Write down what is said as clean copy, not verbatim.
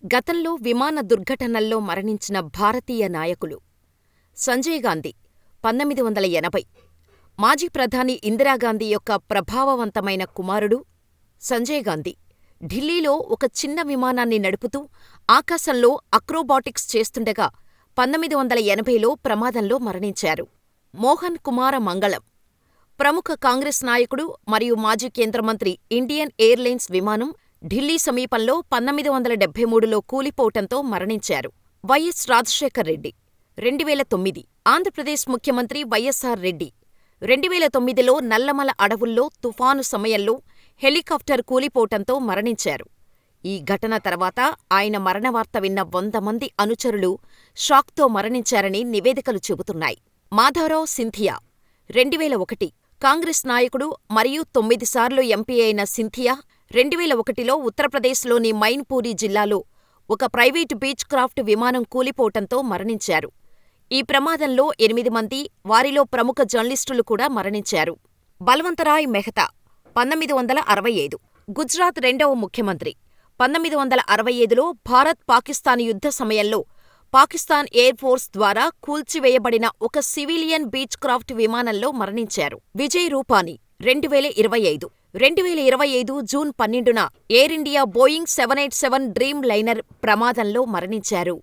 గతంలో విమాన దుర్ఘటనల్లో మరణించిన భారతీయ నాయకులు. సంజయ్ గాంధీ 1980. మాజీ ప్రధాని ఇందిరాగాంధీ యొక్క ప్రభావవంతమైన కుమారుడు సంజయ్ గాంధీ ఢిల్లీలో ఒక చిన్న విమానాన్ని నడుపుతూ ఆకాశంలో అక్రోబాటిక్స్ చేస్తుండగా 1980లో ప్రమాదంలో మరణించారు. మోహన్ కుమార మంగళం ప్రముఖ కాంగ్రెస్ నాయకుడు మరియు మాజీ కేంద్రమంత్రి. ఇండియన్ ఎయిర్లైన్స్ విమానం ఢిల్లీ సమీపంలో 1973లో కూలిపోవటంతో మరణించారు. వైఎస్ రాజశేఖర్ రెడ్డి 2009. ఆంధ్రప్రదేశ్ ముఖ్యమంత్రి వైఎస్ఆర్ రెడ్డి 2009లో నల్లమల అడవుల్లో తుఫాను సమయంలో హెలికాప్టర్ కూలిపోవటంతో మరణించారు. ఈ ఘటన తర్వాత ఆయన మరణవార్త విన్న 100 మంది అనుచరులు షాక్తో మరణించారని నివేదికలు చెబుతున్నాయి. మాధవరావు సింధియా 2001. కాంగ్రెస్ నాయకుడు మరియు 9 సార్లు ఎంపీ అయిన సింధియా 2001లో ఉత్తరప్రదేశ్లోని మైన్పూరి జిల్లాలో ఒక ప్రైవేటు బీచ్ క్రాఫ్ట్ విమానం కూలిపోవటంతో మరణించారు. ఈ ప్రమాదంలో 8 మంది, వారిలో ప్రముఖ జర్నలిస్టులు కూడా మరణించారు. బల్వంతరాయ్ మెహతా 1965. గుజరాత్ 2వ ముఖ్యమంత్రి. 1965లో భారత్ పాకిస్తాన్ యుద్ధ సమయంలో పాకిస్తాన్ ఎయిర్ ఫోర్స్ ద్వారా కూల్చివేయబడిన ఒక సివిలియన్ బీచ్ క్రాఫ్ట్ విమానంలో మరణించారు. విజయ్ రూపానీ 2025. 2025 జూన్ 12న Air India Boeing 787 Dreamliner ప్రమాదంలో మరణించారు.